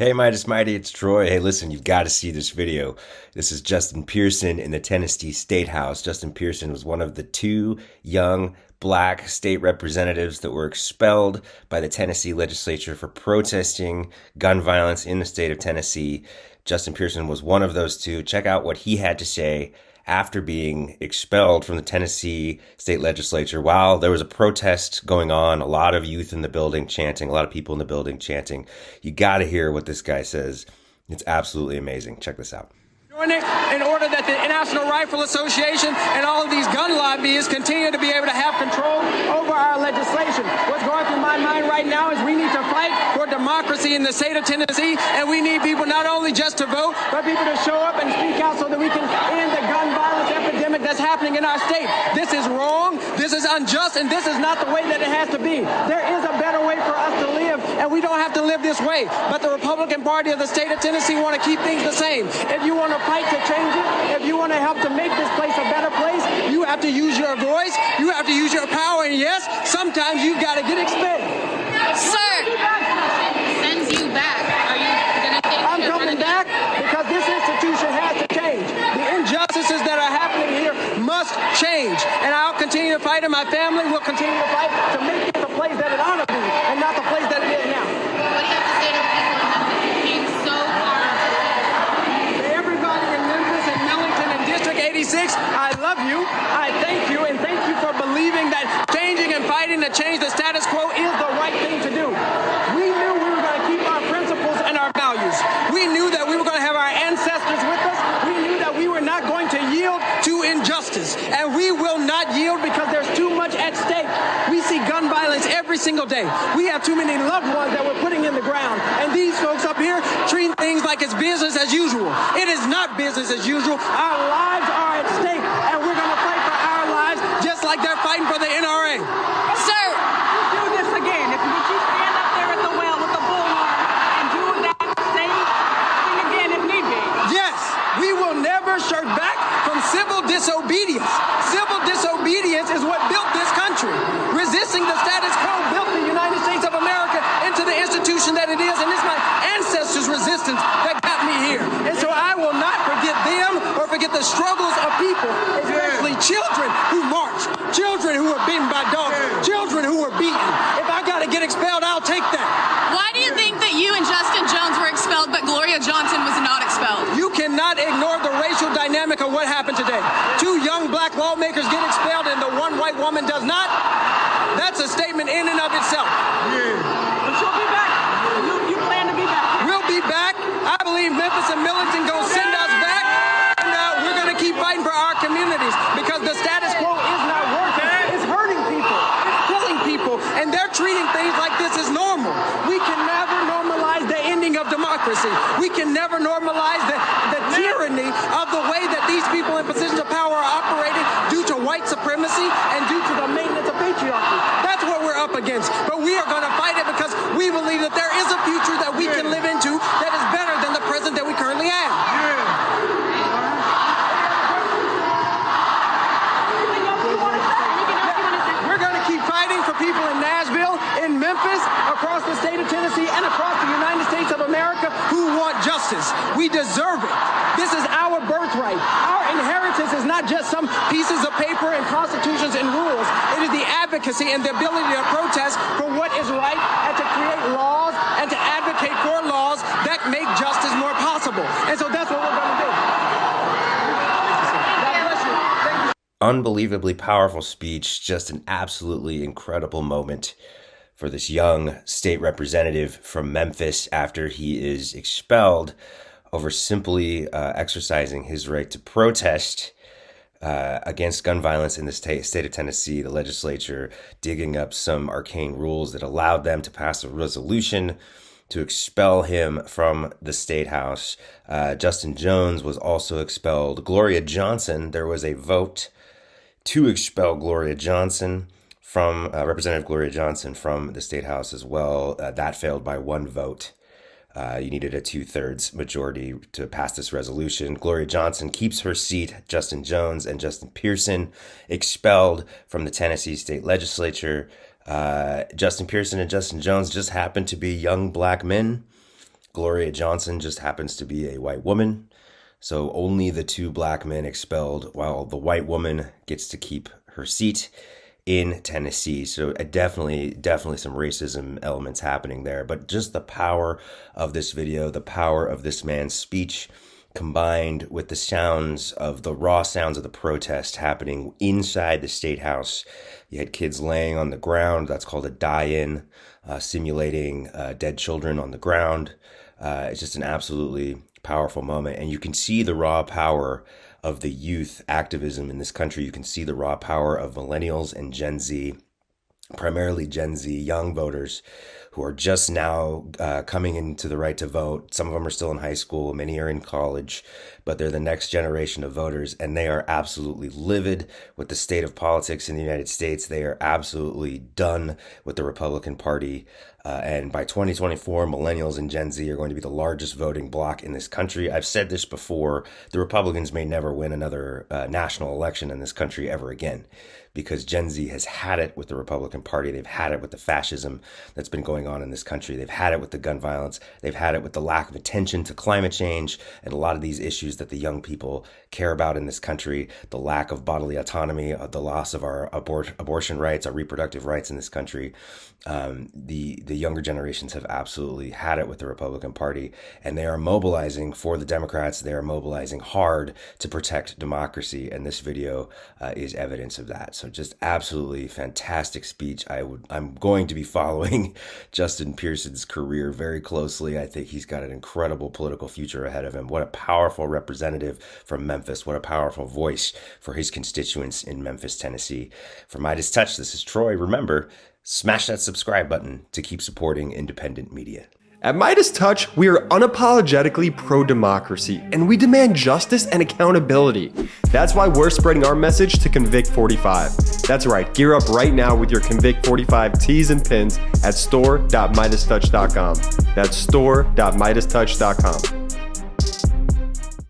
Hey, Meidas, Mighty, it's Troy. Hey, listen, you've got to see this video. This is Justin Pearson in the Tennessee State House. Justin Pearson was one of the two young black state representatives that were expelled by the Tennessee legislature for protesting gun violence in the state of Tennessee. Justin Pearson was one of those two. Check out what he had to say after being expelled from the Tennessee state legislature while there was a protest going on, a lot of youth in the building chanting, a lot of people in the building chanting. You got to hear what this guy says. It's absolutely amazing. Check this out. In order that the National Rifle Association and all of these gun lobbyists continue to be able to have control over our legislation. What's going through my mind right now is we need to fight for democracy in the state of Tennessee, and we need people not only just to vote, but people to show up and speak out so that we can end the gun violence epidemic that's happening in our state. This is wrong, this is unjust, and this is not the way that it has to be. There is a better way for us to live, and we don't have to live this way. But the Republican Party of the state of Tennessee want to keep things the same. If you want to fight to change it, if you want to help to make this place a better place, you have to use your voice, you have to use your power, and yes, sometimes you've got to get expelled. Sir, sends you back. Are you going to take I'm coming back because this institution has to change. The injustices that are happening here must change, and I'll continue to fight, and my family will continue to fight to make this a place that it ought to be, and not the place that it is now. What do you have to say to people in Memphis who came so far? To everybody in Memphis and Millington and District 86, I love you, I thank you, and thank you for believing that changing and fighting to change the status quo is the right thing to do. We knew we were going to keep our principles and our values. We knew that we were going to have our ancestors with us. We knew that we were not going to yield to injustice, and we will not yield because there's too much at stake. We see gun violence every single day. We have too many loved ones that we're putting in the ground, and these folks up here treat things like it's business as usual. It is not business as usual. Our lives are at stake, and we're going to fight for our lives just like they're fighting for the NRA. Sir, Do this again. If would you stand up there at the well with the bullhorn and do that same thing again if need be? Yes, we will never shirk back from civil disobedience. Civil disobedience is what built this country. Resisting the status quo built the United States of America into the institution that it is, and it's my ancestors' resistance that got me here. And so I will not forget them or forget the struggles of people, especially children who march, children who are beaten by dogs, children who are beaten. If I got to get expelled, I'll take that. why do you think that you and Justin Jones were expelled, but Gloria Johnson was not expelled? You cannot ignore the racial dynamic of what happened today. Two young black lawmakers get expelled and the one white woman does not. That's a statement in and of itself. But you'll be back. You plan to be back. We'll be back. I believe Memphis and Millington gonna send us back. And we're gonna keep fighting for our communities because the status quo is not working. It's hurting people. It's killing people. And they're treating things like this as normal. We can never normalize the ending of democracy. We can never normalize the tyranny of the way that these people in positions of power are operating due to white supremacy and due to the maintenance of patriarchy. That's what we're up against. But we are going to fight it because we believe that there is a future that we can live into that is better than the present that we currently have. We're going to keep fighting for people in Nashville, in Memphis, across the state of Tennessee, and across the United States of America who want justice. We deserve it. This is our birthright. Our inheritance is not just some pieces of paper and constitutions and rules. It is the advocacy and the ability to protest for what is right and to create laws and to advocate for laws that make justice more possible. And so that's what we're going to do. God bless you. Thank you. Unbelievably powerful speech, just an absolutely incredible moment for this young state representative from Memphis after he is expelled over simply exercising his right to protest against gun violence in the state of Tennessee. The legislature digging up some arcane rules that allowed them to pass a resolution to expel him from the state house. Justin Jones was also expelled. Gloria Johnson, there was a vote to expel Gloria Johnson from Representative Gloria Johnson from the state house as well. That failed by one vote. You needed a 2/3 majority to pass this resolution. Gloria Johnson keeps her seat. Justin Jones and Justin Pearson expelled from the Tennessee state legislature. Justin Pearson and Justin Jones just happen to be young black men Gloria Johnson just happens to be a white woman. So only the 2 black men expelled, while the white woman gets to keep her seat in Tennessee. So definitely some racism elements happening there. But just the power of this video, the power of this man's speech, combined with the raw sounds of the protest happening inside the State House. You had kids laying on the ground. That's called a die-in, simulating dead children on the ground. It's just an absolutely powerful moment. And you can see the raw power of the youth activism in this country. You can see the raw power of millennials and Gen Z, primarily Gen Z young voters who are just now coming into the right to vote. Some of them are still in high school, many are in college, but they're the next generation of voters, and they are absolutely livid with the state of politics in the United States. They are absolutely done with the Republican Party. And by 2024, millennials and Gen Z are going to be the largest voting bloc in this country. I've said this before, the Republicans may never win another national election in this country ever again, because Gen Z has had it with the Republican Party. They've had it with the fascism that's been going on in this country. They've had it with the gun violence. They've had it with the lack of attention to climate change and a lot of these issues that the young people care about in this country, the lack of bodily autonomy, the loss of our abortion rights, our reproductive rights in this country. The younger generations have absolutely had it with the Republican Party, and they are mobilizing for the Democrats. They are mobilizing hard to protect democracy, and this video is evidence of that. So just absolutely fantastic speech. I'm going to be following Justin Pearson's career very closely. I think he's got an incredible political future ahead of him. What a powerful representative from Memphis. What a powerful voice for his constituents in Memphis, Tennessee. For MeidasTouch, this is Troy. Remember, smash that subscribe button to keep supporting independent media. At MeidasTouch, we are unapologetically pro-democracy, and we demand justice and accountability. That's why we're spreading our message to Convict 45. That's right, gear up right now with your Convict 45 tees and pins at store.meidastouch.com. That's store.meidastouch.com.